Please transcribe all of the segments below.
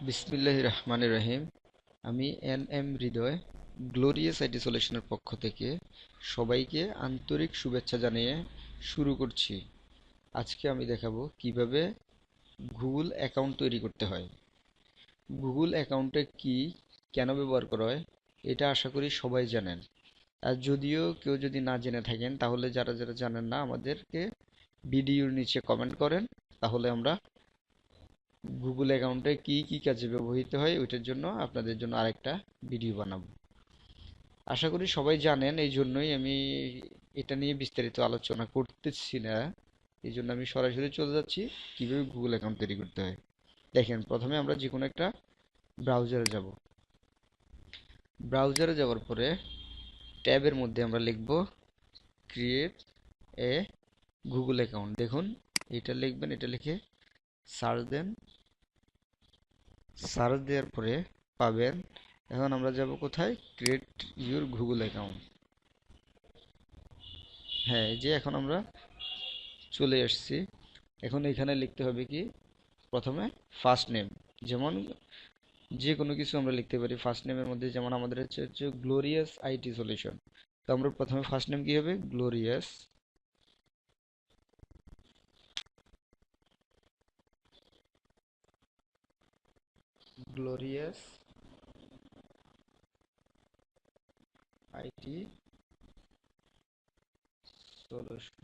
বিসমিল্লাহির রহমানির রহিম। আমি এম হৃদয় গ্লোরিয়াস আইটি সলিউশনের পক্ষ থেকে সবাইকে আন্তরিক শুভেচ্ছা জানিয়ে শুরু করছি। আজকে আমি দেখাবো কিভাবে গুগল অ্যাকাউন্ট তৈরি করতে হয়। গুগল অ্যাকাউন্টে কি কেন ব্যবহার করা হয় এটা আশা করি সবাই জানেন। আর যদিও কেউ যদি না জেনে থাকেন তাহলে যারা যারা জানেন না আমাদেরকে ভিডিওর নিচে কমেন্ট করেন, তাহলে আমরা গুগল অ্যাকাউন্টে কি কি কাজে ব্যবহৃত হয় ওইটার জন্য আপনাদের জন্য আরেকটা ভিডিও বানাবো। আশা করি সবাই জানেন, এই জন্যই আমি এটা নিয়ে বিস্তারিত আলোচনা করতেছি না। এই জন্য আমি সরাসরি চলে যাচ্ছি কিভাবে গুগল অ্যাকাউন্ট তৈরি করতে হয়। দেখেন, প্রথমে আমরা যে কোনো একটা ব্রাউজারে যাব। ব্রাউজারে যাওয়ার পরে ট্যাবের মধ্যে আমরা লিখব ক্রিয়েট এ গুগল অ্যাকাউন্ট। দেখুন, এটা লিখবেন, এটা লিখে সার্চ দেন। সার্চ দেওয়ার পরে পাবেন। এখন আমরা যাব কোথায়? Create your Google account. হ্যাঁ, এই যে এখন আমরা চলে এসেছি। এখন এখানে লিখতে হবে কি, প্রথমে ফার্স্ট নেম। যেমন যে কোনো কিছু আমরা লিখতে পারি ফার্স্ট নেমের মধ্যে, যেমন আমাদের হচ্ছে গ্লোরিয়াস আইটি সলিউশন। তো আমরা প্রথমে ফার্স্ট নেম কি হবে? গ্লোরিয়াস। Glorious IT solution.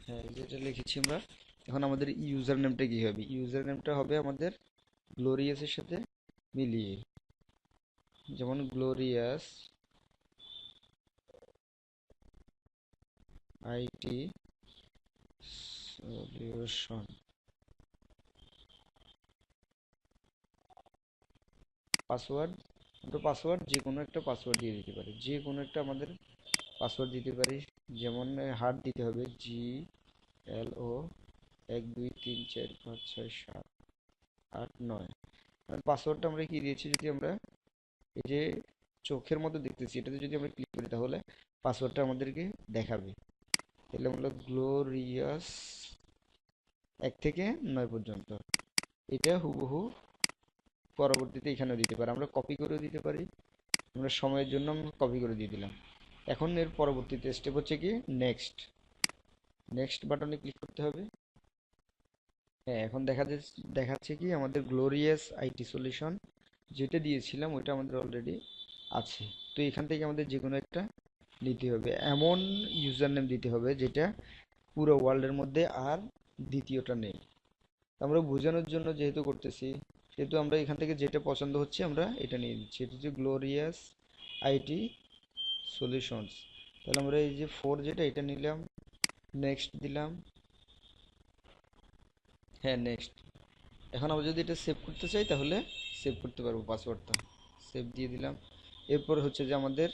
হ্যাঁ, যেটা লিখেছি আমরা। এখন আমাদের ইউজার নেমটা কি হবে? ইউজার নেমটা হবে আমাদের গ্লোরিয়াসের সাথে মিলিয়ে। যেমন গ্লোরিয়াস আইটি সলিউশন। পাসওয়ার্ড, আমরা পাসওয়ার্ড যে কোনো একটা পাসওয়ার্ড দিয়ে দিতে পারি, যে কোনো একটা আমাদের পাসওয়ার্ড দিতে পারি। যেমন হার্ড দিতে হবে, GLO 1 2 3 4 5 6 7 8 9। পাসওয়ার্ডটা আমরা কি দিয়েছি, যদি আমরা এই যে চোখের মতো দেখতেছি এটাতে যদি আমরা ক্লিক করি তাহলে পাসওয়ার্ডটা আমাদেরকে দেখাবে। তাহলে আমরা গ্লোরিয়াস 1 থেকে 9 পর্যন্ত, এটা হুবহু পরবর্তীতে এখানেও দিতে পারি, আমরা কপি করেও দিতে পারি। আমরা সময়ের জন্য আমরা কপি করে দিয়ে দিলাম। এখন এর পরবর্তীতে স্টেপ হচ্ছে কি, নেক্সট। নেক্সট বাটনে ক্লিক করতে হবে। হ্যাঁ, এখন দেখাচ্ছে কি আমাদের গ্লোরিয়াস আইটি সলিউশন যেটা দিয়েছিলাম ওইটা আমাদের অলরেডি আছে। তো এখান থেকে আমাদের যে কোনো একটা নিতে হবে, এমন ইউজার নেম দিতে হবে যেটা পুরো ওয়ার্ল্ডের মধ্যে আর দ্বিতীয়টা নেই। আমরা বোঝানোর জন্য যেহেতু করতেছি, সেহেতু আমরা এখান থেকে যেটা পছন্দ হচ্ছে আমরা এটা নিয়ে দিচ্ছি। এটা হচ্ছে গ্লোরিয়াস আইটি সলিউশনস। তাহলে আমরা এই যে 4 যেটা এটা নিলাম, নেক্সট দিলাম। হ্যাঁ, নেক্সট। এখন আমরা যদি এটা সেভ করতে চাই তাহলে সেভ করতে পারবো পাসওয়ার্ডটা। সেভ দিয়ে দিলাম। এরপর হচ্ছে যে আমাদের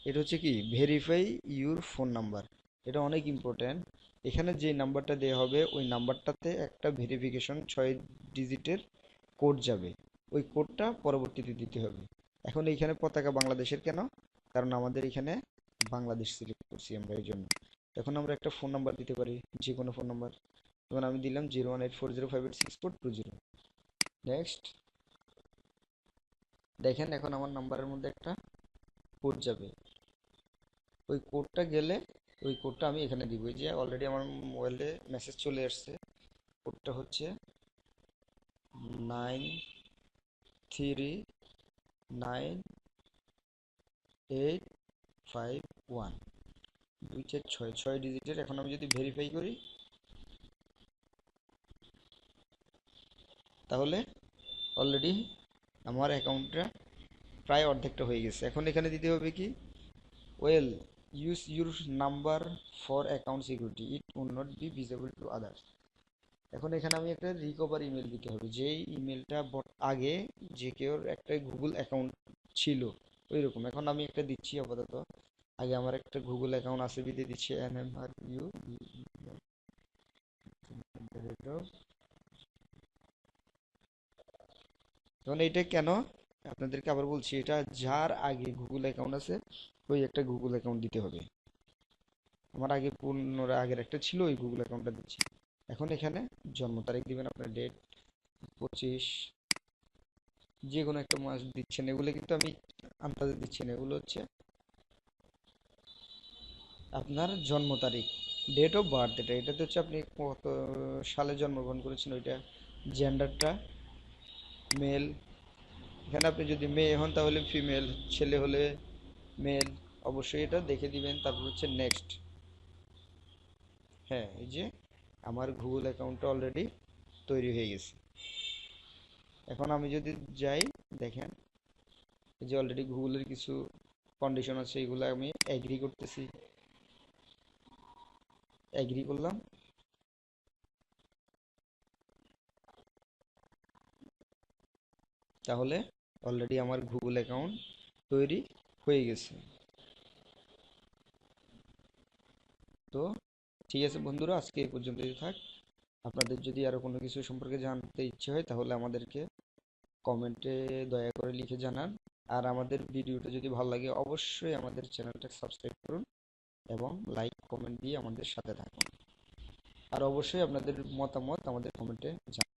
এটা হচ্ছে কি, ভেরিফাই ইউর ফোন নাম্বার। এটা অনেক ইম্পর্ট্যান্ট। এখানে যে নাম্বারটা দেওয়া হবে ওই নাম্বারটাতে একটা ভেরিফিকেশন 6 ডিজিটের কোড যাবে। ওই কোডটা পরবর্তীতে দিতে হবে। এখন এইখানে পতাকা বাংলাদেশের কেন? কারণ আমাদের এখানে বাংলাদেশ সিলেক্ট করছি আমরা, এই জন্য। এখন আমরা একটা ফোন নাম্বার দিতে পারি, যে কোনো ফোন নাম্বার। যেমন আমি দিলাম 01840586420। নেক্সট। দেখেন, এখন আমার নাম্বারের মধ্যে একটা কোড যাবে। ওই কোডটা গেলে ওই কোডটা আমি এখানে দিব। এই যে অলরেডি আমার মোবাইলে মেসেজ চলে আসছে। কোডটা হচ্ছে 939851, 2 4 6 6 ডিজিটের। এখন আমি যদি ভেরিফাই করি তাহলে অলরেডি আমার অ্যাকাউন্টটা প্রায় অর্ধেকটা হয়ে গেছে। এখন এখানে দিতে হবে কি, well use your number for account security, it will not be visible to others. এখন এখানে আমি একটা রিকভার ইমেল দিতে হবে, যেই ইমেলটা আগে যে কেউ একটা গুগল অ্যাকাউন্ট ছিল ওই রকম। এখন আমি একটা দিচ্ছি আপাতত। আগে আমার একটা গুগল অ্যাকাউন্ট আছে বিধে দিচ্ছি NMRU। এখন এইটা কেন, আপনাদেরকে আবার বলছি, এটা যার আগে গুগল অ্যাকাউন্ট আছে ওই একটা গুগল অ্যাকাউন্ট দিতে হবে। আমার আগে পুনরায় আগের একটা ছিল, ওই গুগল অ্যাকাউন্টটা দিচ্ছি। এখন এখানে জন্ম তারিখ দিবেন, আপনার ডেট, 25, যে কোনো একটা মাস দিচ্ছেন, এগুলো কিন্তু আমি আন্দাজে দিচ্ছি না, এগুলো হচ্ছে আপনার জন্ম তারিখ, ডেট অফ বার্থ, এটাতে হচ্ছে আপনি কত সালে জন্মগ্রহণ করেছেন ওইটা, জেন্ডারটা মেল, এখানে আপনি যদি মেয়ে হন তাহলে ফিমেল, ছেলে হলে মেল, অবশ্যই এটা দেখে দিবেন। তারপর হচ্ছে নেক্সট। হ্যাঁ, এই যে আমার গুগল অ্যাকাউন্টটা অলরেডি তৈরি হয়ে গেছে। এখন আমি যদি যাই, দেখেন এই যে অলরেডি গুগলের কিছু কন্ডিশন আছে, এগুলো আমি এগ্রি করতেছি, এগ্রি করলাম। তাহলে অলরেডি আমার গুগল অ্যাকাউন্ট তৈরি হয়ে গেছে। তো ঠিক আছে বন্ধুরা, আজকে এই পর্যন্তই থাক। আপনাদের যদি আরো কোনো কিছু সম্পর্কে জানতে ইচ্ছে হয় তাহলে আমাদেরকে কমেন্টে দয়া করে লিখে জানান। আর আমাদের ভিডিওটা যদি ভালো লাগে অবশ্যই আমাদের চ্যানেলটা সাবস্ক্রাইব করুন এবং লাইক কমেন্ট দিয়ে আমাদের সাথে থাকুন। আর অবশ্যই আপনাদের মতামত আমাদের কমেন্টে জানান।